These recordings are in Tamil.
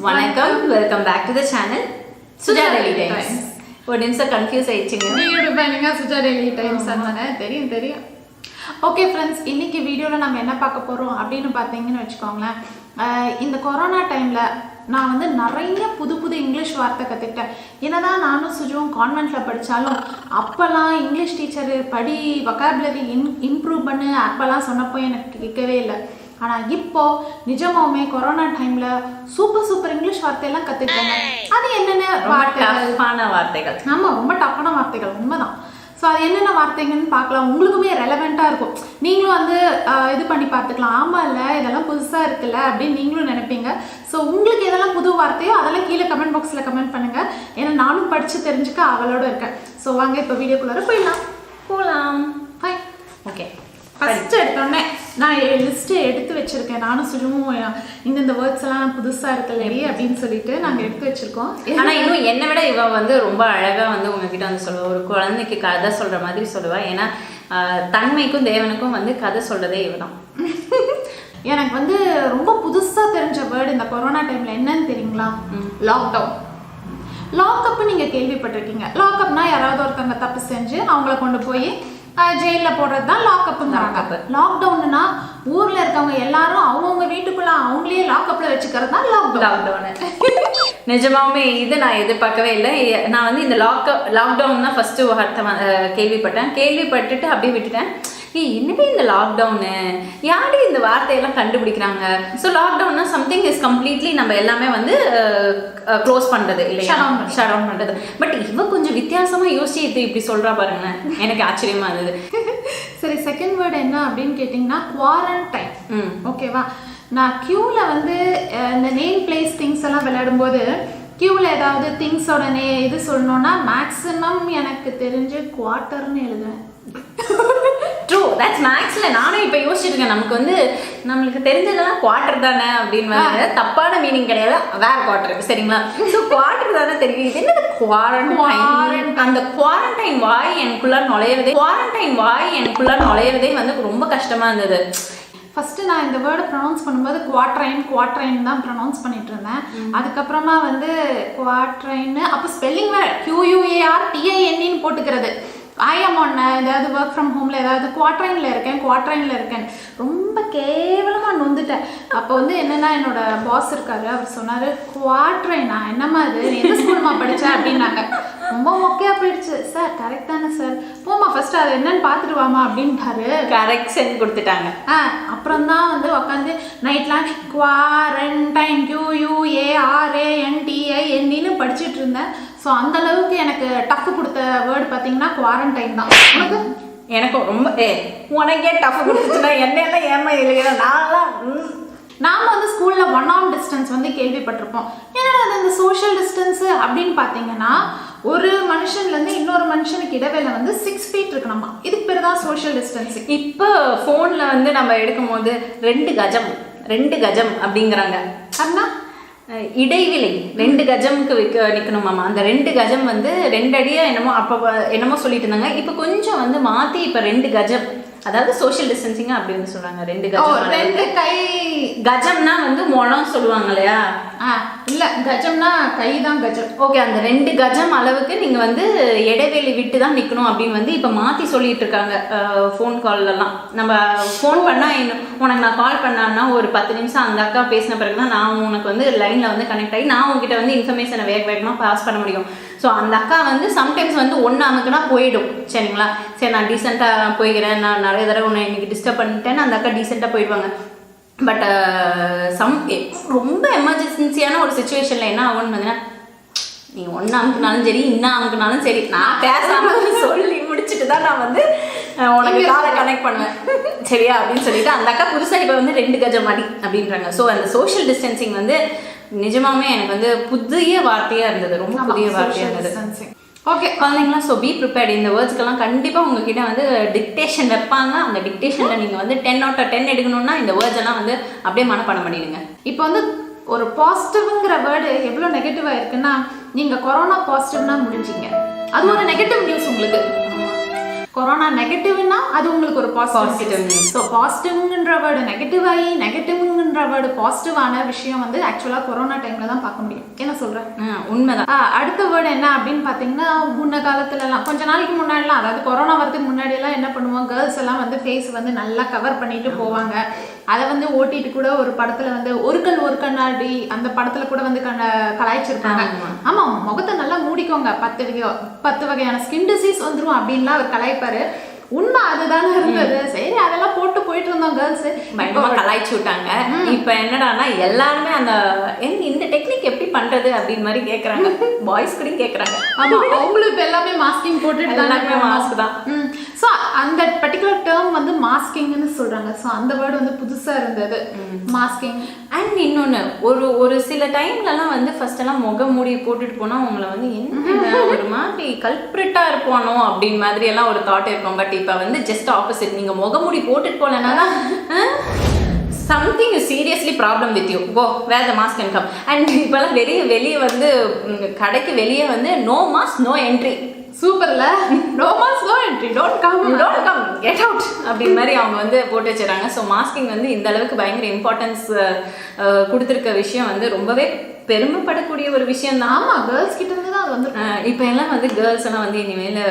வணக்கம், welcome back to the channel Suja daily times. ஒரு நிமிஷம் கன்ஃபியூஸ் ஆயிடுச்சுங்க. நீங்க சுஜா டெய்லி டைம்ஸ் தானே? தெரியும். ஓகே ஃப்ரெண்ட்ஸ், இன்னைக்கு வீடியோவில் நம்ம என்ன பார்க்க போகிறோம் அப்படின்னு பார்த்தீங்கன்னு வச்சுக்கோங்களேன். இந்த கொரோனா டைமில் நான் வந்து நிறைய புது இங்கிலீஷ் வார்த்தை கற்றுக்கிட்டேன். என்னதான் நானும் சுஜுவும் கான்வென்ட்டில் படித்தாலும் அப்போல்லாம் இங்கிலீஷ் டீச்சரு படி வொக்காபுலரி இம்ப்ரூவ் பண்ணு அப்போல்லாம் சொன்னப்போ எனக்கு கேட்கவே இல்லை. ஆனால் இப்போது நிஜமாவுமே கொரோனா டைமில் சூப்பர் இங்கிலீஷ் வார்த்தையெல்லாம் கற்றுக்கிட்டாங்க. அது என்னென்ன வார்த்தைகள்? ஆமாம், ரொம்ப டஃப்பான வார்த்தைகள், உண்மைதான். ஸோ அது என்னென்ன வார்த்தைங்கன்னு பார்க்கலாம். உங்களுக்குமே ரெலவெண்ட்டாக இருக்கும். நீங்களும் வந்து இது பண்ணி பார்த்துக்கலாம். ஆமாம் இல்லை, இதெல்லாம் புதுசாக இருக்குல்ல அப்படின்னு நீங்களும் நினைப்பீங்க. ஸோ உங்களுக்கு எதெல்லாம் புது வார்த்தையோ அதெல்லாம் கீழே கமெண்ட் பாக்ஸில் கமெண்ட் பண்ணுங்கள். ஏன்னா நானும் படித்து தெரிஞ்சுக்க அவளோட இருக்கேன். ஸோ வாங்க இப்போ வீடியோக்குள்ளார போகலாம். ஹாய். ஓகே, ஃபஸ்ட்டு எடுத்தோடனே நான் லிஸ்ட்டு எடுத்து வச்சுருக்கேன். நானும் சுஜுவும் இந்த வேர்ட்ஸ் எல்லாம் புதுசாக இருக்குல்லடி அப்படின்னு சொல்லிட்டு நாங்கள் எடுத்து வச்சுருக்கோம். ஆனால் இன்னும் என்னை விட இவ வந்து ரொம்ப அழகாக வந்து உங்ககிட்ட வந்து சொல்லுவா. ஒரு குழந்தைக்கு கதை சொல்கிற மாதிரி சொல்லுவாள். ஏன்னா தன்மைக்கும் தேவனுக்கும் வந்து கதை சொல்கிறதே இவ தான். எனக்கு வந்து ரொம்ப புதுசாக தெரிஞ்ச வேர்டு இந்த கொரோனா டைமில் என்னன்னு தெரியுங்களா? லாக்டவுன். லாக்அப்பு நீங்கள் கேள்விப்பட்டிருக்கீங்க. லாக்அப்னா யாராவது ஒருத்தவங்க தப்பு செஞ்சு அவங்கள கொண்டு போய் ஜெயிலில் போடுறது தான் லாக்அப்புங்கிறாங்க. லாக்டவுன்னா ஊரில் இருக்கவங்க எல்லாரும் அவங்கவுங்க வீட்டுக்குள்ள அவங்களே லாக்அப்பில் வச்சுக்கிறது தான் லாக்டவுனு. நிஜமாவுமே இது நான் எதிர்பார்க்கவே இல்லை. நான் வந்து இந்த லாக்டவுன் தான் ஃபஸ்ட்டு வார்த்தை கேள்விப்பட்டுட்டு அப்படியே விட்டுட்டேன். என்னடி இந்த லாக்டவுனு, யாரு இந்த வார்த்தையெல்லாம் கண்டுபிடிக்கிறாங்க? ஸோ லாக்டவுன்னா சம்திங் இஸ் கம்ப்ளீட்லி நம்ம எல்லாமே வந்து க்ளோஸ் பண்ணுறது இல்லையா, ஷட் டவுன் பண்ணுறது. பட் இவ கொஞ்சம் வித்தியாசமாக யோசிச்சு இது இப்படி சொல்கிறா பாருங்களேன், எனக்கு ஆச்சரியமா இருந்தது. சரி, செகண்ட் வேர்டு என்ன அப்படின்னு கேட்டிங்கன்னா குவாரண்டைன். ஓகேவா? நான் க்யூவில் வந்து இந்த நேம் பிளேஸ் திங்ஸ் எல்லாம் விளையாடும்போது க்யூவில் ஏதாவது திங்ஸோட இது சொல்லணும்னா மேக்ஸிமம் எனக்கு தெரிஞ்சு குவார்ட்டர்னு எழுதுவேன். ட்ரூ, தட்ஸ் மேக்ஸில் நானும் இப்போ யோசிச்சிருக்கேன். நம்மளுக்கு தெரிஞ்சதெல்லாம் குவார்ட்டர் தானே அப்படின்னு வந்து தப்பான மீனிங் கிடையாது, வேற குவார்ட்டர், சரிங்களா? ஸோ குவார்ட்டர் தானே தெரியும். இது என்னது குவாரண்டைன்? அந்த குவாரண்டைன் வாய் எனக்குள்ள நுழையிறதே வந்து ரொம்ப கஷ்டமா இருந்தது. ஃபஸ்ட்டு நான் இந்த வேர்டை ப்ரொனவுன்ஸ் பண்ணும்போது குவாட்ரைன் தான் ப்ரொனவுன்ஸ் பண்ணிட்டு இருந்தேன். அதுக்கப்புறமா வந்து குவாட்ரைன்னு அப்போ ஸ்பெல்லிங் வேறு QUARTINE போட்டுக்கிறது. ஏதாவது ஒர்க் ஃப்ரம் ஹோமில் ஏதாவது குவாட்ரைனில் இருக்கேன் ரொம்ப கேவலமாக நொந்துட்டேன். அப்போ வந்து என்னென்னா என்னோட பாஸ் இருக்காரு, அவர் சொன்னார், குவாட்ரைனா என்னம்மா அது, நீ எந்த ஸ்கூல்மா படித்தேன் அப்படின்னாங்க. ரொம்ப மொக்கையாக போயிடுச்சு. சார் கரெக்ட் தானே சார், போமா ஃபஸ்ட்டு அது என்னன்னு பார்த்துட்டு வாமா அப்படின்ட்டாரு. கரெக்ஷன் கொடுத்துட்டாங்க. அப்புறம் தான் வந்து உட்காந்து நைட்லாம் குவாரண்டைன் QUARANTINE படிச்சுட்டு இருந்தேன். ஸோ அந்த அளவுக்கு எனக்கு டஃப் கொடுத்த வேர்டு பார்த்தீங்கன்னா குவாரண்டைன் தான். எனக்கும் ரொம்ப உனக்கே டஃப் கொடுத்துச்சுன்னா என்னெல்லாம் ஏமா இல்லையா? நாம் வந்து ஸ்கூலில் 1 arm distance வந்து கேள்விப்பட்டிருப்போம். ஏன்னா அது இந்த சோஷியல் டிஸ்டன்ஸு அப்படின்னு பார்த்தீங்கன்னா ஒரு மனுஷன்லேருந்து இன்னொரு மனுஷனுக்கு இடைவேளை வந்து 6 feet இருக்கணுமா. இதுக்கு பேர் தான் சோஷியல் டிஸ்டன்ஸ். இப்போ ஃபோனில் வந்து நம்ம எடுக்கும் போது 2 கஜம் அப்படிங்கிறாங்க. அப்படின்னா இடைவெளி 2 கஜம்க்கு நிற்கணுமாமா. அந்த 2 கஜம் வந்து 2 அடியா என்னமோ சொல்லிட்டு இருந்தாங்க. இப்போ கொஞ்சம் வந்து மாற்றி இப்போ 2 கஜம், அதாவது சோஷியல் டிஸ்டன்சிங் அப்படி வந்து சொல்றாங்க. 2 கஜம். 2 கை. கஜம்னா வந்து முழம் சொல்லுவாங்க இல்லையா? இல்ல, கஜம்னா கை தான் கஜம். ஓகே, அந்த 2 கஜம் அளவுக்கு நீங்க வந்து இடைவெளி விட்டு தான் நிக்கணும் அப்படின்னு வந்து இப்ப மாத்தி சொல்லிட்டு இருக்காங்க. ஃபோன் கால்லாம் நம்ம ஃபோன் பண்ணா உனக்கு நான் கால் பண்ணான்னா ஒரு 10 நிமிஷம் அந்த அக்கா பேசின பிறகுதான் நான் உனக்கு வந்து லைன்ல வந்து கனெக்ட் ஆகி நான் உங்ககிட்ட வந்து இன்ஃபர்மேஷனை வேகமா பாஸ் பண்ண முடியும். ஸோ அந்த அக்கா வந்து சம்டைம்ஸ் வந்து ஒன்று அமுக்குனா போயிடும், சரிங்களா? சரி, நான் டீசெண்டாக போய்க்கிறேன், நான் நிறைய தடவை உன்னை இன்னைக்கு டிஸ்டர்ப் பண்ணிட்டேன்னு அந்த அக்கா டீசெண்டாக போயிடுவாங்க. பட் ரொம்ப எமர்ஜென்சியான ஒரு சுச்சுவேஷனில் என்ன ஆகும்னு பார்த்தீங்கன்னா, நீ ஒன்று அமுக்குனாலும் சரி இன்னும் அமுக்குனாலும் சரி நான் பேசாமல் சொல்லி முடிச்சுட்டு தான் நான் வந்து உனக்கு காலை கனெக்ட் பண்ணுவேன், சரியா அப்படின்னு சொல்லிட்டு அந்த அக்கா புதுசாக இப்போ வந்து 2 கஜம் அடி அப்படின்றாங்க. ஸோ அந்த சோஷியல் டிஸ்டன்சிங் வந்து நிஜமாவே எனக்கு வந்து புதிய வார்த்தையாக இருந்தது, ரொம்ப புதிய வார்த்தையாக இருந்தது. ஓகே குழந்தைங்களா, ஸோ பி ப்ரிப்பேர்ட். இந்த வேர்ட்ஸ்க்கெல்லாம் கண்டிப்பாக உங்ககிட்ட வந்து டிக்டேஷன் வைப்பாங்க. அந்த டிக்டேஷனில் நீங்கள் வந்து 10 out of 10 எடுக்கணும்னா இந்த வேர்ட்ஸ் எல்லாம் வந்து அப்படியே மனப்பாடம் பண்ணிடுங்க. இப்போ வந்து ஒரு பாசிட்டிவ்ங்கிற வேர்டு எவ்வளோ நெகட்டிவாக இருக்குன்னா, நீங்கள் கொரோனா பாசிட்டிவ்னா முடிஞ்சிங்க, அது ஒரு நெகட்டிவ் நியூஸ் உங்களுக்கு. கொரோனா நெகட்டிவ்னா அது உங்களுக்கு ஒரு பாசிட்டிவ். ஸோ பாசிட்டிவ்ங்கிற வேர்டு நெகட்டிவ் ஆகி நெகட்டிவ்ங்கிற வேர்டு பாசிட்டிவான விஷயம் வந்து ஆக்சுவலாக கொரோனா டைம்ல தான் பார்க்க முடியும். என்ன சொல்றேன்? உண்மைதான். அடுத்த வேர்டு என்ன அப்படின்னு பார்த்தீங்கன்னா, முன்ன காலத்துலலாம் கொஞ்ச நாளைக்கு முன்னாடிலாம், அதாவது கொரோனா வரதுக்கு முன்னாடியெல்லாம் என்ன பண்ணுவோம், கேர்ள்ஸ் எல்லாம் வந்து ஃபேஸ் வந்து நல்லா கவர் பண்ணிட்டு போவாங்க. அதை வந்து ஓட்டிட்டு கூட ஒரு படத்துல வந்து ஒரு கண்ணாடி அந்த படத்துல கூட வந்து கலாய்ச்சிருப்பாங்க. ஆமா, முகத்தை நல்லா மூடிக்கோங்க, 10 வகையான ஸ்கின் டிசீஸ் வந்துரும் அப்படின்லாம் அவர் கலாய்ப்பாரு. உண்மை அதுதானே இருந்தது. சரி, அதெல்லாம் போட்டு போயிட்டு இருந்தோம் கேர்ள்ஸ். கலாய்ச்சி விட்டாங்க. இப்ப என்னடானா எல்லாருமே அந்த இந்த டெக்னிக் எப்படி பண்றது அப்படின்னு மாதிரி கேக்குறாங்க. பாய்ஸ் கூட கேக்குறாங்க. ஆமா, அவங்களுக்கு எல்லாமே மாஸ்கிங் போட்டுட்டு எல்லாமே மாஸ்க் தான். ஸோ அந்த பர்டிகுலர் டேர்ம் வந்து மாஸ்கிங்னு சொல்றாங்க. ஸோ அந்த வேர்டு வந்து புதுசா இருந்தது, மாஸ்கிங். அண்ட் இன்னொன்னு, ஒரு சில டைம்லலாம் வந்து ஃபர்ஸ்ட் எல்லாம் முகமூடி போட்டுட்டு போனா உங்களை வந்து என்ன ஒரு மாதிரி கல்பிரிட்டா இருப்பானோ அப்படின்னு மாதிரி எல்லாம் ஒரு தாட் இருக்கும். பட் இப்போ வந்து ஜஸ்ட் ஆப்போசிட். நீங்க முகமூடி போட்டுட்டு போலனா something is seriously problem with you, go wear the mask and come. And இப்போலாம் வெளியே வந்து கடைக்கு வெளியே வந்து no mask no entry. சூப்பர்ல, no mask no entry, don't come get out அப்படி மாதிரி அவங்க வந்து போட்டு வச்சுறாங்க. ஸோ மாஸ்கிங் வந்து இந்த அளவுக்கு பயங்கர இம்பார்ட்டன்ஸ் கொடுத்துருக்க விஷயம் வந்து ரொம்பவே பெருமைப்படக்கூடிய ஒரு விஷயம் தான். ஆமா, கேர்ள்ஸ் கிட்ட இருந்து தான் அது வந்து. இப்போ எல்லாம் வந்து கேர்ள்ஸ் எல்லாம் வந்து இனிமேல்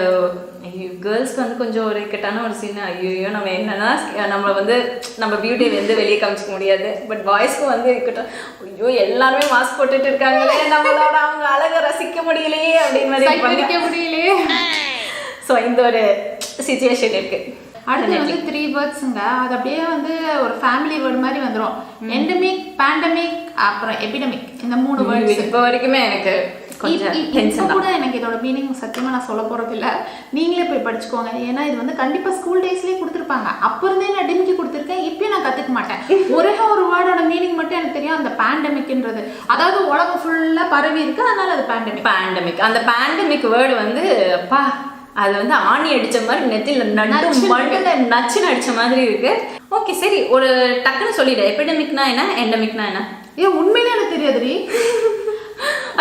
கேர்ள்ஸ்க்கு வந்து கொஞ்சம் ஒரு இக்கட்டான ஒரு சீன். ஐயோ, நம்ம என்னன்னா நம்ம வந்து நம்ம பியூட்டியை வந்து வெளியே காமிச்சிக்க முடியாது. பட் பாய்ஸ்க்கும் வந்து இருக்கட்டும், ஐயோ எல்லாருமே மாஸ்க் போட்டுட்டு இருக்காங்களே, நம்மளோட அவங்க அழகை ரசிக்க முடியலையே அப்படின்னு மாதிரி முடியலையே. ஸோ இந்த ஒரு சிச்சுவேஷன் இருக்கு. அடுத்து வந்து 3 வேர்ட்ஸுங்க. அது அப்படியே வந்து ஒரு ஃபேமிலி வேர்டு மாதிரி வந்துடும். எண்டமிக், பேண்டமிக், அப்புறம் எபிடமிக். இந்த 3 வேர்ட்ஸ் இப்போ வரைக்குமே எனக்கு இப்போ கூட எனக்கு இதோட மீனிங் சத்தியமா நான் சொல்ல போறது இல்லை. நீங்களே போய் படிச்சுக்கோங்க. ஏன்னா இது வந்து கண்டிப்பா ஸ்கூல் டேஸ்லயே கொடுத்துருப்பாங்க. அப்ப இருந்தே நான் டிமிக்கி கொடுத்துருக்கேன். இப்பயும் நான் கத்துக்க மாட்டேன். ஒரே ஒரு வேர்டோட மீனிங் மட்டும் எனக்கு தெரியும், அந்த பேண்டமிக்ன்றது. அதாவது உலகம் ஃபுல்லா பரவி இருக்கு, அதனால அது பேண்டமிக். அந்த பேண்டமிக் வேர்டு வந்து அப்பா, அது வந்து ஆணி அடிச்ச மாதிரி நெத்தில நச்சுன்னு அடிச்ச மாதிரி இருக்கு. ஓகே, சரி, ஒரு டக்குன்னு சொல்லிடு. எபிடமிக்னா என்ன, எண்டமிக்னா என்ன? ஏன் உண்மையிலே எனக்கு தெரியாதுடி.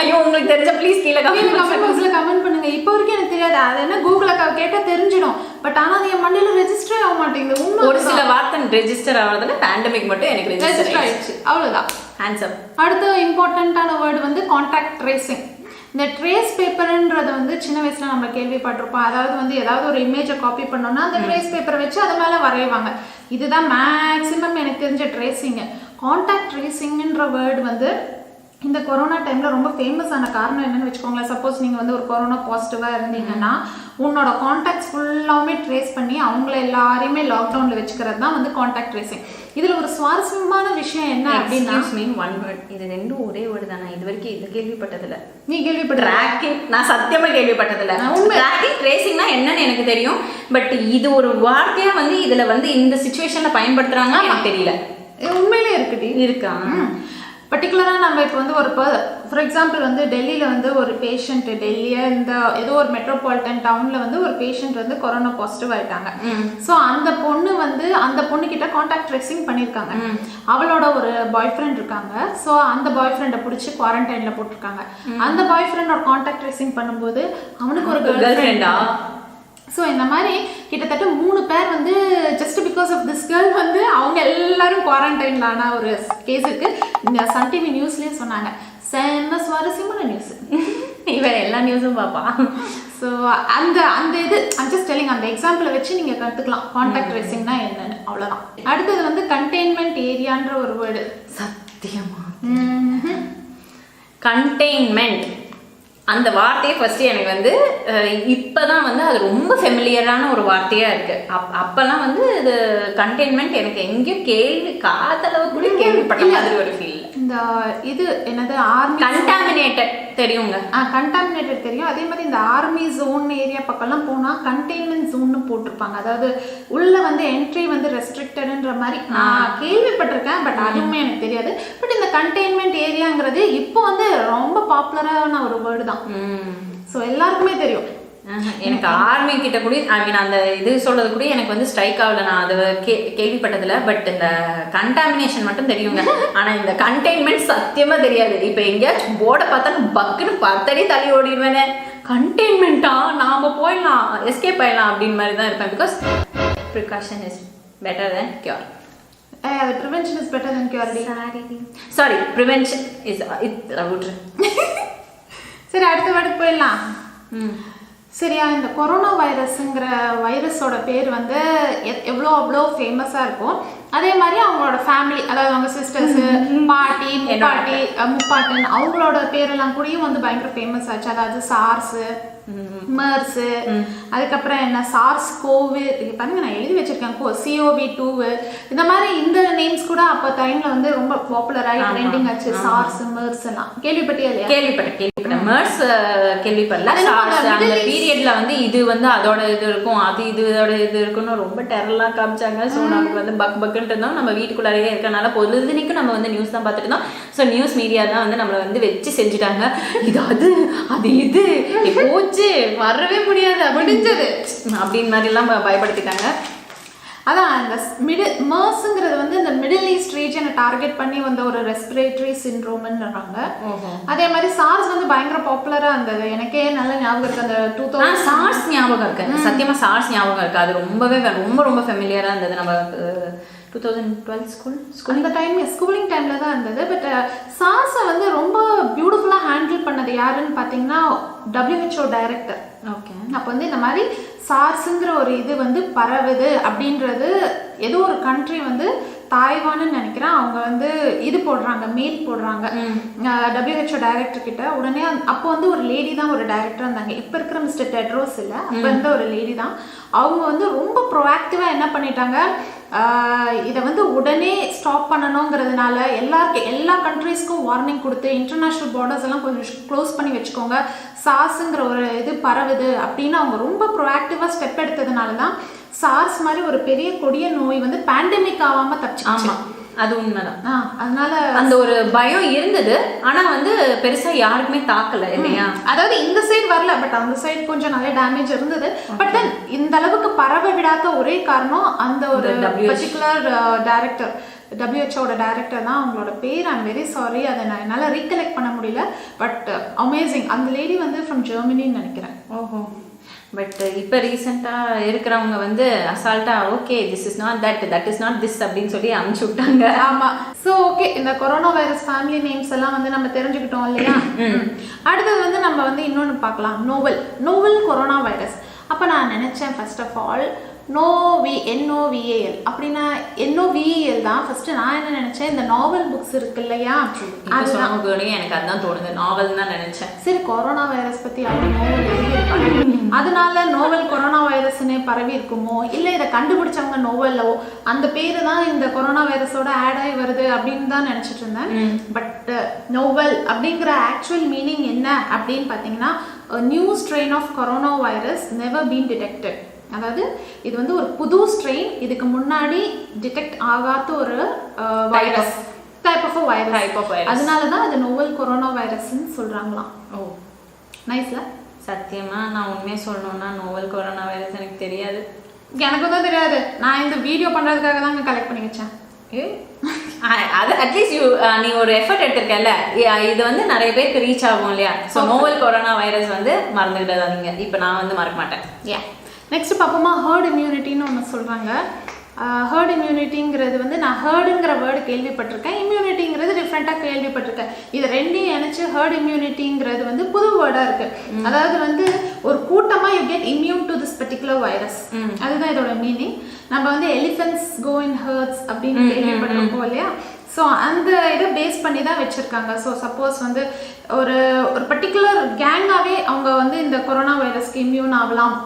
ஐயோ, உங்களுக்கு தெரிஞ்ச ப்ளீஸ் கீழே கமெண்ட் பாக்ஸ்ல கமெண்ட் பண்ணுங்க. இப்போ வரைக்கும் எனக்கு தெரியாது. அது என்ன கூகுள்ல கேட்டா தெரிஞ்சிடும். பட் ஆனா அது என் மண்டையில ரெஜிஸ்டர் ஆக மாட்டேங்குது. ஒரு சில வார்த்தை ரெஜிஸ்டர் ஆகிறதுல பேண்டமிக் மட்டும் எனக்கு ரெஜிஸ்டர் ஆயிடுச்சு. அவ்வளவுதான், ஆன்சர். அடுத்த இம்பார்ட்டன்டான வேர்டு வந்து கான்டாக்ட் ட்ரேசிங். இந்த ட்ரேஸ் பேப்பர்ன்றது வந்து சின்ன வயசுல நம்ம கேள்விப்பட்டிருப்போம். அதாவது வந்து ஏதாவது ஒரு இமேஜை காப்பி பண்ணோம்னா அந்த ட்ரேஸ் பேப்பரை வச்சு அது மேலே வரைவாங்க. இதுதான் மேக்ஸிமம் எனக்கு தெரிஞ்ச ட்ரேசிங். கான்டாக்ட் ட்ரேசிங்ன்ற வேர்டு வந்து இந்த கொரோனா டைமில் ரொம்ப ஃபேமஸான காரணம் என்னன்னு வச்சுக்கோங்களேன். சப்போஸ் நீங்கள் வந்து ஒரு கொரோனா பாசிட்டிவாக இருந்தீங்கன்னா உன்னோட கான்டாக்ட்ஸ் ஃபுல்லாமே ட்ரேஸ் பண்ணி அவங்கள எல்லாரையுமே லாக்டவுனில் வச்சுக்கிறது தான் வந்து கான்டாக்ட் ட்ரேசிங். இதில் ஒரு சுவாரஸ்யமான விஷயம் என்ன அப்படின்னா, ஒன் வேர்ட், இது ரெண்டும் ஒரே வேர்டு தானே. இது வரைக்கும் இதை கேள்விப்பட்டதில்ல. நீ கேள்விப்பட்ட? ட்ராக்கிங் நான் சத்தியமாக கேள்விப்பட்டதில்ல. ட்ராக்கிங் ட்ரேசிங்னா என்னன்னு எனக்கு தெரியும். பட் இது ஒரு வார்த்தையாக வந்து இதில் வந்து இந்த சுச்சுவேஷனில் பயன்படுத்துகிறாங்க எனக்கு தெரியல. உண்மையிலே இருக்குடி, இருக்கா? பர்டிகுலராக நம்ம இப்போ வந்து ஒரு ஃபார் எக்ஸாம்பிள் வந்து டெல்லியில் வந்து ஒரு பேஷண்ட், டெல்லியை இந்த ஏதோ ஒரு மெட்ரோபாலிட்டன் டவுனில் வந்து ஒரு பேஷண்ட் வந்து கொரோனா பாசிட்டிவ் ஆயிட்டாங்க. ஸோ அந்த பொண்ணு வந்து அந்த பொண்ணுக்கிட்ட கான்டாக்ட் ட்ரேசிங் பண்ணியிருக்காங்க. அவளோட ஒரு பாய் ஃப்ரெண்ட் இருக்காங்க. ஸோ அந்த பாய் ஃப்ரெண்டை பிடிச்சி குவாரண்டைனில் போட்டிருக்காங்க. அந்த பாய் ஃப்ரெண்டோட கான்டாக்ட் ட்ரேசிங் பண்ணும்போது அவனுக்கு ஒரு கேர்ள் ஃப்ரெண்டா. ஸோ இந்த மாதிரி கிட்டத்தட்ட 3 பேர் வந்து just because of this girl வந்து அவங்க எல்லாரும் குவாரண்டைனில் ஆன ஒரு கேஸ் இருக்கு. இந்த சன் டிவி நியூஸ்லேயே சொன்னாங்க. செம்ம சுவாரஸ்யமான நியூஸ். இவர் எல்லா நியூஸும் பார்ப்பா. ஸோ அந்த இது ஜஸ்ட் டெல்லிங், அந்த எக்ஸாம்பிளை வச்சு நீங்கள் கற்றுக்கலாம் கான்டாக்ட் ட்ரேசிங்னா என்னன்னு. அவ்வளோதான். அடுத்தது வந்து கண்டெய்ன்மெண்ட் ஏரியான்ற ஒரு வேர்டு. சத்தியமா கண்டெய்ன்மெண்ட் அந்த வார்த்தையே ஃபர்ஸ்ட் எனக்கு வந்து இப்போதான் வந்து அது ரொம்ப ஃபெமிலியரான ஒரு வார்த்தையாக இருக்குது. அப்போல்லாம் வந்து இது கண்டெய்ன்மெண்ட் எனக்கு எங்கேயும் காதளவு கூட கேள்விப்பட்ட மாதிரி ஒரு ஃபீல். இந்த இது என்னது ஆர்மி கண்டாமினேட்டட் தெரியுங்க. கண்டாமினேட்டட் தெரியும். அதே மாதிரி இந்த ஆர்மி ஜோன் ஏரியா பக்கம்லாம் போனால் கண்டெய்ன்மெண்ட் ஜோன்னு போட்டிருப்பாங்க. அதாவது உள்ள வந்து என்ட்ரி வந்து ரெஸ்ட்ரிக்டடுன்ற மாதிரி நான் கேள்விப்பட்டிருக்கேன். பட் அதுவுமே எனக்கு தெரியாது. பட் இந்த கண்டெய்ன்மெண்ட் ஏரியாங்கிறது இப்போ வந்து ரொம்ப பாப்புலரான ஒரு வேர்டு தான். ஸோ எல்லாருக்குமே தெரியும். எனக்கு ஆர்மி கிட்ட கூட அந்த இது சொல்றது கூட எனக்கு வந்து ஸ்ட்ரைக் ஆகல. நான் அதை கேள்விப்பட்டதில்ல. பட் இந்த கண்டாமினேஷன் மட்டும் தெரியுங்க. ஆனா இந்த கண்டெய்ன்மெண்ட் சத்தியமா தெரியாது. இப்ப எங்கேயாச்சும் போர்டை பார்த்தா பக்குன்னு 10 அடி தள்ளி ஓடிடுவேனே. கண்டெய்ன்மெண்ட்டா நாம போயிடலாம் எஸ்கேப் ஆயிடலாம் அப்படின்னு மாதிரி தான் இருப்பேன். Because precaution is better than cure. அது prevention is better than cure. Sorry, prevention is விட்ரு. சரி, அடுத்த வேர்டுக்கு போயிடலாம். சரியா, இந்த கொரோனா வைரஸுங்கிற வைரஸோட பேர் வந்து அவ்வளோ ஃபேமஸாக இருக்கும். அதே மாதிரி அவங்களோட ஃபேமிலி, அதாவது அவங்க சிஸ்டர்ஸு, பாட்டி, முப்பாட்டன் அவங்களோட பேரெல்லாம் கூடயும் வந்து பயங்கர ஃபேமஸ் ஆச்சு. அதாவது சார்ஸு, மெர்ஸு, அதுக்கப்புறம் என்ன சார்ஸ் கோவிட், இது பாருங்க நான் எழுதி வச்சிருக்கேன், COV2, இந்த மாதிரி இந்த நேம்ஸ் கூட அப்போ டைம்ல வந்து ரொம்ப பாப்புலராகி ட்ரெண்டிங் ஆச்சு. சார்ஸ், மெர்ஸ் எல்லாம் கேள்விப்பட்டியா இல்லையா? கேள்விப்பட்டேன். மெர்ஸ் கேள்விப்படல. சார்ஸ் அந்த பீரியட்ல வந்து இது வந்து அதோட இது இருக்கும், அது இதோட இது இருக்குன்னு ரொம்ப டெரலாம் காமிச்சாங்க. ஸோ நமக்கு வந்து பக்குன்ட்டு இருந்தோம். நம்ம வீட்டுக்குள்ளாரையே இருக்கனால பொழுதுனிக்கும் நம்ம வந்து நியூஸ் தான் பார்த்துட்டு இருந்தோம். ஸோ நியூஸ் மீடியா தான் வந்து நம்மளை வந்து வச்சு செஞ்சுட்டாங்க. இது அது இது போச்சு, வரவே முடியாது, முடிஞ்சது அப்படின்னு மாதிரிலாம் பயப்படுத்திட்டாங்க. அதான் அந்த மெர்ஸ்ங்கிறது வந்து இந்த மிடில் ஈஸ்ட் ரீஜனை டார்கெட் பண்ணி வந்த ஒரு ரெஸ்பிரேட்டரி சிண்ட்ரோம்ன்றாங்க. அதே மாதிரி சார்ஸ் வந்து பயங்கர பாப்புலரா இருந்தது. எனக்கே நல்ல ஞாபகம் இருக்கு. அந்த 2000 சார்ஸ் ஞாபகம் இருக்கு, சத்தியமா சார்ஸ் ஞாபகம் இருக்கு. அது ரொம்ப ரொம்ப ஃபெமிலியரா இருந்தது. நம்ம 2012 ஸ்கூல் அந்த டைம் ஸ்கூலிங் டைம்ல தான் இருந்தது. பட் சார்ஸை வந்து ரொம்ப பியூட்டிஃபுல்லாக ஹேண்டில் பண்ணது யாருன்னு பார்த்தீங்கன்னா WHO டைரக்டர். ஓகே, அப்போ வந்து இந்த மாதிரி சார்ஸுங்கிற ஒரு இது வந்து பரவுது அப்படின்றது ஏதோ ஒரு கண்ட்ரி வந்து தாய்வான்னு நினைக்கிறேன், அவங்க வந்து இது போடுறாங்க, மெயில் போடுறாங்க WHO டைரக்டர் கிட்ட. உடனே அப்போ வந்து ஒரு லேடி தான் ஒரு டைரக்டர் இருந்தாங்க. இப்போ இருக்கிற மிஸ்டர் டெட்ரோஸ் இல்லை, அப்போ இருந்த ஒரு லேடி தான். அவங்க வந்து ரொம்ப ப்ரோஆக்டிவாக என்ன பண்ணிட்டாங்க, இதை வந்து உடனே ஸ்டாப் பண்ணணுங்கிறதுனால எல்லா கண்ட்ரீஸ்க்கும் வார்னிங் கொடுத்து இன்டர்நேஷ்னல் பார்டர்ஸ் எல்லாம் கொஞ்சம் க்ளோஸ் பண்ணி வச்சுக்கோங்க, சார்ஸுங்கிற ஒரு இது பரவுது அப்படின்னு அவங்க ரொம்ப ப்ரோஆக்டிவாக ஸ்டெப் எடுத்ததுனால தான் சார்ஸ் மாதிரி ஒரு பெரிய கொடிய நோய் வந்து பேண்டமிக் ஆகாம தப்பிச்சு. அது உண்மைதான். அதனால அந்த ஒரு பயம் இருந்தது, ஆனா வந்து பெருசா யாருக்குமே தாக்கல இல்லையா. அதாவது இந்த சைடு வரல, பட் அந்த சைடு கொஞ்சம் நல்ல டேமேஜ் இருந்தது. பட் தென் இந்த அளவுக்கு பரவ விடாத ஒரே காரணம் அந்த ஒரு பர்டிகுலர் டைரக்டர், WHO டைரக்டர் தான். அவங்களோட பேர் ஐம் வெரி சாரி, அதை நான் என்னால் ரீகலெக்ட் பண்ண முடியல. But amazing. அந்த லேடி வந்து ஃப்ரம் ஜெர்மனின்னு நினைக்கிறேன். ஓஹோ. பட் இப்போ ரீசெண்டாக இருக்கிறவங்க வந்து அசால்ட்டா okay this is not that is not this அப்படின்னு சொல்லி அனுப்பிச்சு விட்டாங்க. ஆமாம். ஸோ ஓகே, இந்த கொரோனா வைரஸ் ஃபேமிலி நேம்ஸ் எல்லாம் வந்து நம்ம தெரிஞ்சுக்கிட்டோம் இல்லையா. அடுத்தது வந்து நம்ம வந்து இன்னொன்று பார்க்கலாம், நோவல் கொரோனா வைரஸ். அப்போ நான் நினச்சேன் ஃபர்ஸ்ட் ஆஃப் ஆல் NOVAL அப்படின்னா NOVEL தான் ஃபர்ஸ்ட் நான் என்ன நினைச்சேன், இந்த நாவல் புக்ஸ் இருக்கு இல்லையா, எனக்கு அதுதான் தோணுது, நாவல் தான் நினைச்சேன். சரி, கொரோனா வைரஸ் பத்தி அவங்க நோவல் எழுதியிருப்பாங்க, அதனால நோவல் கொரோனா வைரஸ்னே பரவி இருக்குமோ, இல்லை இதை கண்டுபிடிச்சவங்க நோவல்லோ அந்த பேரு தான் இந்த கொரோனா வைரஸோட ஆட் ஆகி வருது அப்படின்னு தான் நினைச்சிட்டு இருந்தேன். பட் நோவல் அப்படிங்கிற ஆக்சுவல் மீனிங் என்ன அப்படின்னு பார்த்தீங்கன்னா, new strain of corona virus never been detected. அதாவது இது வந்து ஒரு புது ஸ்ட்ரெயின், இதுக்கு முன்னாடி டிடெக்ட் ஆகாத ஒரு வைரஸ், டைப் ஆஃப் வைரஸ். அதனால தான் அது நோவல் கொரோனா வைரஸ்ன்னு சொல்றாங்களாம். ஓ, நைஸ்ல. சத்தியமா நான் உண்மையை சொல்லணும்னா நோவல் கொரோனா வைரஸ் எனக்கு தெரியாது. எனக்கும் தான் தெரியாது. நான் இந்த வீடியோ பண்றதுக்காக தான் கலெக்ட் பண்ணி வச்சேன். அது அட்லீஸ்ட் நீ ஒரு எஃபர்ட் எடுத்திருக்கல, இது வந்து நிறைய பேருக்கு ரீச் ஆகும் இல்லையா. ஸோ நோவல் கொரோனா வைரஸ் வந்து மறந்துக்கிட்டதாதீங்க. இப்போ நான் வந்து மறக்க மாட்டேன். நெக்ஸ்ட் பார்ப்போமா, ஹர்ட் இம்யூனிட்டின்னு ஒன்று சொல்கிறாங்க. ஹர்ட் இம்யூனிட்டிங்கிறது வந்து நான் ஹர்டுங்கிற வேர்டு கேள்விப்பட்டிருக்கேன், இம்யூனிட்டிங்கிறது டிஃப்ரெண்ட்டாக கேள்விப்பட்டிருக்கேன். இது ரெண்டையும் நினச்சி ஹர்ட் இம்யூனிட்டிங்கிறது வந்து புது வேர்டாக இருக்குது. அதாவது வந்து ஒரு கூட்டமாக you get immune to this particular virus, அதுதான் இதோட மீனிங். நம்ம வந்து எலிஃபென்ட்ஸ் கோ இன் ஹர்ட்ஸ் அப்படின்னு கேள்விப்பட்டிருக்கோம் இல்லையா. ஸோ அந்த இதை பேஸ் பண்ணி தான் வச்சுருக்காங்க. ஸோ சப்போஸ் வந்து ஒரு பர்டிகுலர் கேங்காகவே அவங்க வந்து இந்த கொரோனா வைரஸ்க்கு இம்யூன் ஆகலாம்.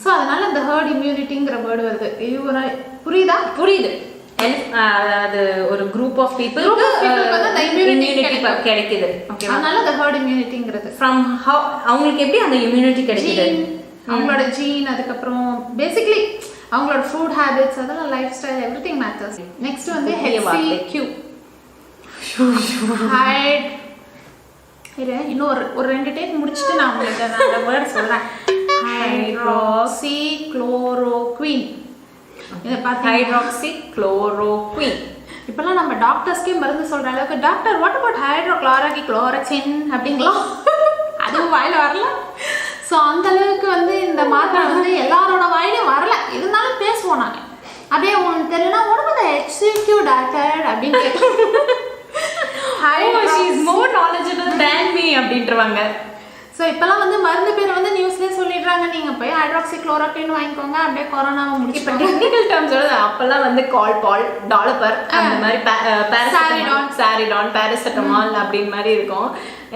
ஸோ அதனால இந்த ஹர்ட் இம்யூனிட்டிங்கிற வேர்டு வருது. இது ஒரு புரியுது. அது ஒரு குரூப் ஆஃப் பீப்புள் கிடைக்குது. அதனால அந்த ஹர்ட் இம்யூனிட்டிங்கிறது ஃப்ரம் ஹவ் அவங்களுக்கு எப்படி அந்த இம்யூனிட்டி கிடைக்குது, அவங்களோட ஜீன், அதுக்கப்புறம் பேசிக்லி அவங்களோட ஃபுட் ஹேபிட்ஸ், அதெல்லாம் life style, everything matters. Next வந்து HCQ ஹைட். இன்னும் ஒரு 2 டேக் முடிச்சுட்டு நான் உங்களுக்கு அந்த வேர்ட் சொல்றேன். Hydroxy chloroquine. இதை பார்த்து ஹைட்ராக்சி குளோரோக்வின். இப்பெல்லாம் நம்ம டாக்டர்ஸ்க்கே மருந்து சொல்ற அளவுக்கு, டாக்டர் வாட் அபவுட் ஹைட்ரோக்ளோரோகி குளோரக்சின் அப்படிங்களா? அதுவும் வாயில வரல. ஸோ அந்த அளவுக்கு வந்து இந்த மாத்திரை வந்து எல்லாரோட வாயிலும் வரல, இருந்தாலும் பேசுவோம் நாங்கள். அப்படியே உங்களுக்கு தெரியலனா உடம்பு இந்த HCQ டாக்டர் அப்படின்னு மோர் நாலேஜபிள் தேன் மீ அப்படின்றவாங்க. ஸோ இப்போலாம் வந்து மருந்து பேர் வந்து நியூஸ்லேயே சொல்லிடுறாங்க, நீங்கள் போய் ஹைட்ராக்சிக்ளோரோக்வின் வாங்கிக்கோங்க அப்படியே கொரோனாவை முடிச்சு. இப்போ டெக்னிக்கல் டேர்ம்ஸோட அப்போல்லாம் வந்து கால்பால், டாலப்பர் அந்த மாதிரி சாரிடான், பேராசிட்டமால் அப்படின்னு மாதிரி இருக்கும்.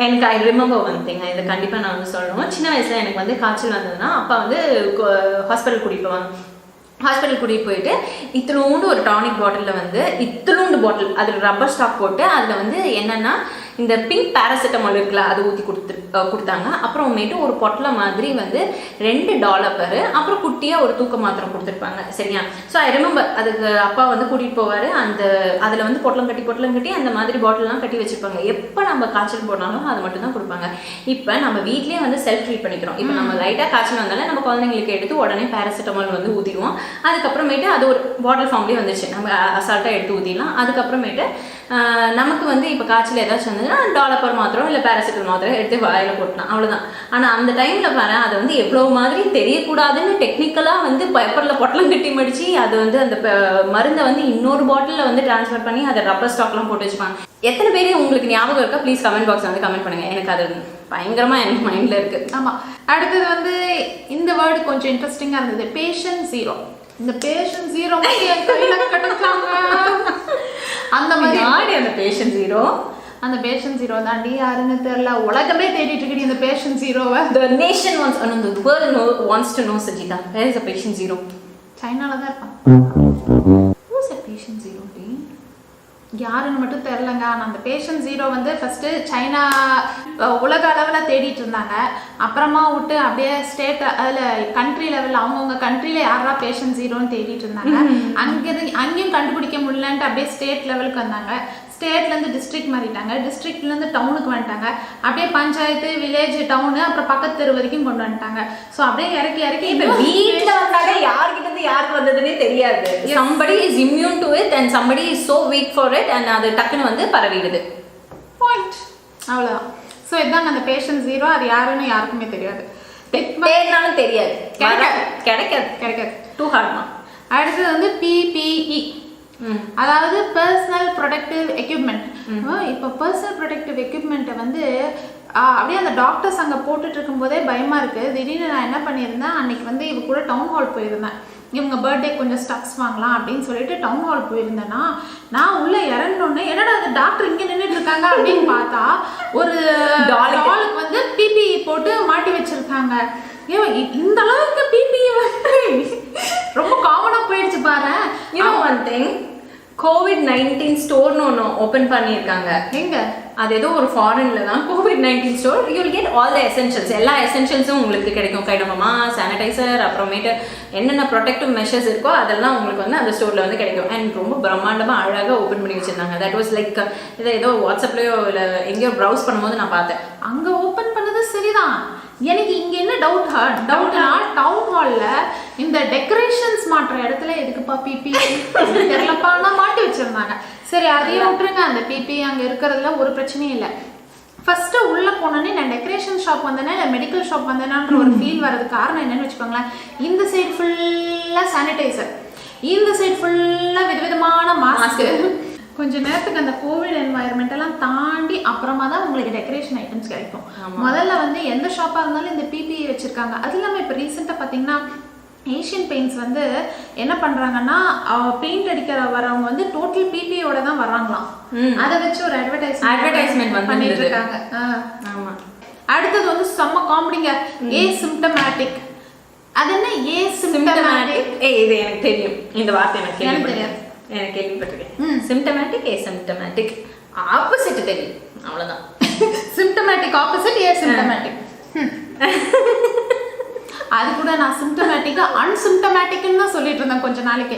எனக்கு ஐ ரிமெம்பர் ஒன் திங், இதை கண்டிப்பாக நான் வந்து சொல்லணும். சின்ன வயசில் எனக்கு வந்து காய்ச்சல் வந்ததுன்னா அப்பா வந்து ஹாஸ்பிட்டல் கூட்டிகிட்டு போவாங்க. ஹாஸ்பிட்டல் கூட்டிகிட்டு போயிட்டு இத்தினோண்டு ஒரு டானிக் பாட்டிலில் வந்து இத்தினோண்டு பாட்டில் அதில் ரப்பர் ஸ்டாக் போட்டு அதில் வந்து என்னென்னா இந்த பிங்க் பேராசிட்டமால் இருக்குல்ல அது ஊற்றி கொடுத்தாங்க. அப்புறமேட்டு ஒரு பொட்டலை மாதிரி வந்து $2 அப்புறம் குட்டியாக ஒரு தூக்க மாத்திரம் கொடுத்துருப்பாங்க. சரியா? ஸோ ஐ ரிமெம்பர் அதுக்கு அப்பா வந்து கூட்டிகிட்டு போவார். அந்த அதில் வந்து பொட்டலம் கட்டி அந்த மாதிரி பாட்டில்லாம் கட்டி வச்சுருப்பாங்க. எப்போ நம்ம காய்ச்சல் போனாலும் அது மட்டும் தான் கொடுப்பாங்க. இப்போ நம்ம வீட்லேயே வந்து செல்ஃப் ட்ரீட் பண்ணிக்கிறோம். இப்போ நம்ம லைட்டாக காய்ச்சல் வந்தாலும் நம்ம குழந்தைங்களுக்கு எடுத்து உடனே பேராசிட்டமால் வந்து ஊற்றிடுவோம். அதுக்கப்புறமேட்டு அது ஒரு பாட்டில் ஃபார்ம்லேயே வந்துச்சு, நம்ம அசால்ட்டாக எடுத்து ஊற்றிடலாம். அதுக்கப்புறமேட்டு நமக்கு வந்து இப்போ காய்ச்சல் ஏதாச்சும் வந்ததுன்னா டாலப்பர் மாத்திரம் இல்லை பேராசிட்டமால் மாத்திரம் எடுத்து வாயில் போட்டலாம், அவ்வளோதான். ஆனால் அந்த டைமில் பாரு அதை வந்து எவ்வளோ மாதிரி தெரியக்கூடாதுன்னு டெக்னிக்கலாக வந்து பேப்பரில் பொட்டலம் கட்டி மடித்து அது வந்து அந்த மருந்தை வந்து இன்னொரு பாட்டிலில் வந்து ட்ரான்ஸ்ஃபர் பண்ணி அதை ரப்பர் ஸ்டாக்லாம் போட்டு வச்சுப்பாங்க. எத்தனை பேர் உங்களுக்கு ஞாபகம் இருக்கா? ப்ளீஸ் கமெண்ட் பாக்ஸ் வந்து கமெண்ட் பண்ணுங்கள். எனக்கு அது பயங்கரமாக எனக்கு மைண்டில் இருக்குது. ஆமாம். அடுத்தது வந்து இந்த வேர்டு கொஞ்சம் இன்ட்ரெஸ்டிங்காக இருந்தது, பேஷண்ட் ஜீரோ. இந்த பேஷண்ட் ஜீரோ கிடைச்சாங்க அந்த மாதிரி. அந்த பேஷண்ட் ஜீரோ, அந்த பேஷண்ட் ஜீரோ தாண்டி யாருன்னு தெரியல, உலகமே தேடிட்டு இருக்கு இந்த பேஷண்ட் ஜீரோவை. The nation wants, the world wants to know, Sajita, where is the patient zero? சைனால தான் இருப்பான். Who's a patient zero? யாருன்னு மட்டும் தெரிலங்க. ஆனால் அந்த பேஷண்ட் ஜீரோ வந்து ஃபஸ்ட்டு சைனா உலக அளவில் தேடிட்டு இருந்தாங்க. அப்புறமா விட்டு அப்படியே ஸ்டேட் அதில் கண்ட்ரி லெவலில் அவங்கவுங்க கண்ட்ரியில் யாரா பேஷண்ட் ஜீரோன்னு தேடிட்டு இருந்தாங்க. அங்கேயும் கண்டுபிடிக்க முடியலன்ட்டு அப்படியே ஸ்டேட் லெவலுக்கு வந்தாங்க. ஸ்டேட்லேருந்து டிஸ்ட்ரிக்ட் மாறிட்டாங்க, டிஸ்ட்ரிக்ட்லேருந்து டவுனுக்கு வந்துட்டாங்க, அப்படியே பஞ்சாயத்து, வில்லேஜ், டவுனு, அப்புறம் பக்கத்து தெரு வரைக்கும் கொண்டு வந்துட்டாங்க. ஸோ அப்படியே இறக்கி இப்போ வீட்டில் வந்தாலே யார்கிட்ட இருந்து யாருக்கு வந்ததுன்னே தெரியாது. somebody is immune to it and somebody is so weak for it and அது டக்குன்னு வந்து பரவிடுது. பாயிண்ட், அவ்வளோதான். ஸோ இதுதான் அந்த பேஷண்ட் ஜீரோ. அது யாருன்னு யாருக்குமே தெரியாது, தேடினாலும் தெரியாது, கிடைக்காது, டூ ஹார்ட்மா. அடுத்தது வந்து PPE, அதாவது பர்சனல் ப்ரொடக்டிவ் எக்யூப்மெண்ட். இப்போ பர்சனல் ப்ரொடக்டிவ் எக்யூப்மெண்ட்டை வந்து அப்படியே அந்த டாக்டர்ஸ் அங்கே போட்டுட்டு இருக்கும்போதே பயமாக இருக்குது. திடீர்னு நான் என்ன பண்ணியிருந்தேன், அன்னைக்கு வந்து இவ கூட டவுன் ஹால் போயிருந்தேன். இவங்க பர்த்டே கொஞ்சம் ஸ்டக்ஸ் வாங்கலாம் அப்படின்னு சொல்லிட்டு டவுன் ஹால் போயிருந்தேன்னா நான் உள்ளே இறங்கினோன்னே என்னடா அது டாக்டர் இங்கே நின்றுட்டு இருக்காங்க அப்படின்னு பார்த்தா ஒரு டாலுக்கு வந்து PPE போட்டு மாட்டி வச்சிருக்காங்க. இந்த அளவுக்கு PPE வந்து ரொம்ப காமனாக போயிடுச்சு பாரு. ஒன் திங், COVID-19 ஸ்டோர்னு ஒன்று ஓப்பன் பண்ணியிருக்காங்க. எங்க? அது ஏதோ ஒரு ஃபாரின்ல தான் COVID-19 store. You will get all the essentials, எல்லா எசென்ஷியல்ஸும் உங்களுக்கு கிடைக்கும். கைடமா, சானிடைசர், அப்புறமேட்டு என்னென்ன ப்ரொடெக்டிவ் மெஷர்ஸ் இருக்கோ அதெல்லாம் உங்களுக்கு வந்து அந்த ஸ்டோரில் வந்து கிடைக்கும். அண்ட் ரொம்ப பிரம்மாண்டமாக அழகாக ஓப்பன் பண்ணி வச்சுருந்தாங்க. தட் வாஸ் லைக் இதை ஏதோ வாட்ஸ்அப்லேயோ இல்லை எங்கேயோ ப்ரௌஸ் பண்ணும்போது நான் பார்த்தேன். அங்கே ஓப்பன் பண்ணது சரிதான். எனக்கு இங்கே என்ன டவுட்னா டவுன் ஹாலில் இந்த டெக்கரேஷன்ஸ் மாட்டுற இடத்துல எதுக்குப்பா PPE தெரியலப்பான்னா மாட்டி வச்சுருந்தாங்க. சரி அதையும் விட்டுருங்க, அந்த PPE அங்கே இருக்கிறதுல ஒரு பிரச்சனையும் இல்லை. ஃபஸ்ட்டு உள்ளே போனோன்னே நான் டெக்கரேஷன் ஷாப் வந்தேன்னா இல்லை மெடிக்கல் ஷாப் வந்தேனான்ற ஒரு ஃபீல் வரதுக்கு காரணம் என்னென்னு வச்சுக்கோங்களேன். இந்த சைடு ஃபுல்லாக சானிடைசர், இந்த சைடு ஃபுல்லாக விதவிதமான மாஸ்க்கு. கொஞ்ச நேரத்துக்கு அந்த கோவிட் என்வாயர்மெண்ட் எல்லாம் தாண்டி அப்புறமா தான் உங்களுக்கு டெக்கரேஷன் ஐட்டம்ஸ் கிடைக்கும். முதல்ல வந்து எந்த ஷாப்பாக இருந்தாலும் இந்த PPE வச்சுருக்காங்க. அது இல்லாமல் இப்போ ரீசெண்டாக பார்த்தீங்கன்னா ஏஷியன் பெயிண்ட்ஸ் வந்து என்ன பண்ணுறாங்கன்னா பெயிண்ட் அடிக்கிற வரவங்க வந்து டோட்டல் PPEயோட தான் வர்றாங்களாம். அதை வச்சு ஒரு அட்வர்டைஸ்மெண்ட் பண்ணிட்டு இருக்காங்க. அடுத்தது வந்து செம்ம காமெடிங்க, ஏசிம்டமேட்டிக். அது என்ன ஏசிம்டமேட்டிக்? இது எனக்கு தெரியும், இந்த வார்த்தை எனக்கு தெரியாது, எனக்கு கேள்விப்பட்டிருக்கேன். சிம்டமேட்டிக், ஏசிம்டமேட்டிக், ஆப்போசிட் தெரியும், அவ்வளோதான். Symptomatic opposite, asymptomatic. அது கூட நான் சிம்டமேட்டிக்கா அன்சிம்டமேட்டிக்னு தான் சொல்லிட்டு இருந்தேன் கொஞ்ச நாளைக்கு.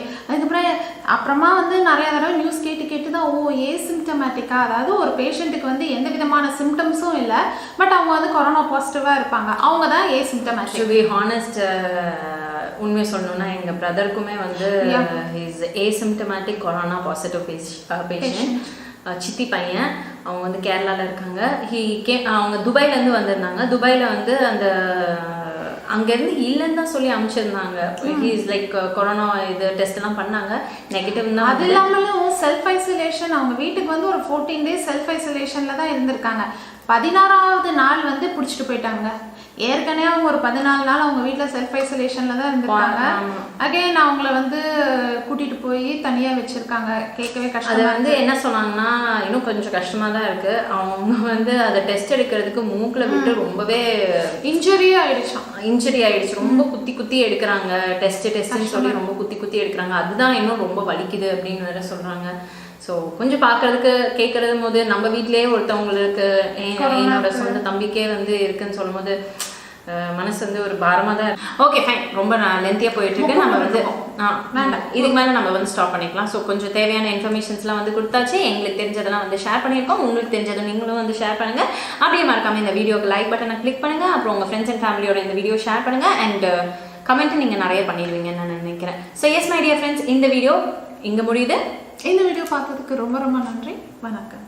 அப்புறமா வந்து நிறைய தடவை நியூஸ் கேட்டு தான் ஏசிம்டமேட்டிக்கா, அதாவது ஒரு பேஷண்ட்டுக்கு வந்து எந்த விதமான சிம்டம்ஸும் இல்லை, பட் அவங்க வந்து கொரோனா பாசிட்டிவாக இருப்பாங்க, அவங்க தான் ஏசிம்டமேட்டிக். டு பி ஹானஸ்ட், உண்மையை சொல்லணும்னா எங்கள் பிரதருக்குமே வந்து is asymptomatic corona positive patient, சித்தி பையன். அவங்க வந்து கேரளாவில் இருக்காங்க. அவங்க துபாயிலேருந்து வந்திருந்தாங்க. துபாயில் வந்து அந்த அங்கேருந்து இல்லைன்னு தான் சொல்லி அனுப்பிச்சிருந்தாங்க. ஹீஸ் லைக் கொரோனா இது டெஸ்ட்லாம் பண்ணாங்க, நெகட்டிவ் தான். அது இல்லாமலும் செல்ஃப் ஐசோலேஷன், அவங்க வீட்டுக்கு வந்து ஒரு 14 days செல்ஃப் ஐசோலேஷனில் தான் இருந்திருக்காங்க. 16வது நாள் வந்து பிடிச்சிட்டு போயிட்டாங்க. ஏற்கனவே அவங்க ஒரு 14 நாள் அவங்க வீட்டில் செல்ஃப் ஐசோலேஷனில் தான் இருந்திருக்காங்க. அகைன் அவங்கள வந்து கூட்டிகிட்டு போய் தனியாக வச்சுருக்காங்க. கேட்கவே கஷ்டம். அதை வந்து என்ன சொன்னாங்கன்னா இன்னும் கொஞ்சம் கஷ்டமாக தான் இருக்குது. அவங்க வந்து அதை டெஸ்ட் எடுக்கிறதுக்கு மூக்கில் விட்டு ரொம்பவே இன்ஜுரி ஆயிடுச்சு. ரொம்ப குத்தி எடுக்கிறாங்க. டெஸ்ட்னு சொல்லி ரொம்ப குத்தி எடுக்கிறாங்க. அதுதான் இன்னும் ரொம்ப வலிக்குது அப்படின்னு வேற சொல்கிறாங்க. ஸோ கொஞ்சம் பார்க்கறதுக்கு கேட்கறது போது நம்ம வீட்டிலேயே ஒருத்தவங்களுக்கு என்னோட சொந்த தம்பிக்கே வந்து இருக்குன்னு சொல்லும் போது மனசு வந்து ஒரு பாரமாக தான் இருக்கு. ஓகே ஃபைன், ரொம்ப லென்த்தியாக போயிட்டு இருக்கு. நம்ம வந்து வேண்டாம், இதுக்கு மேலே நம்ம வந்து ஸ்டாப் பண்ணிக்கலாம். ஸோ கொஞ்சம் தேவையான இன்ஃபர்மேஷன்ஸ்லாம் வந்து கொடுத்தாச்சு. எங்களுக்கு தெரிஞ்சதெல்லாம் வந்து ஷேர் பண்ணியிருக்கோம். உங்களுக்கு தெரிஞ்சதை நீங்களும் வந்து ஷேர் பண்ணுங்கள். அப்படியே மறக்காம இந்த வீடியோக்கு லைக் பட்டனை கிளிக் பண்ணுங்கள். அப்புறம் உங்கள் ஃப்ரெண்ட்ஸ் அண்ட் ஃபேமிலியோட இந்த வீடியோ ஷேர் பண்ணுங்கள். அண்ட் கமெண்ட்டு நீங்கள் நிறைய பண்ணிடுவீங்கன்னு நான் நினைக்கிறேன். So S my dear friends, இந்த வீடியோ இங்கே முடியுது. இந்த வீடியோ பார்த்ததுக்கு ரொம்ப ரொம்ப நன்றி. வணக்கம்.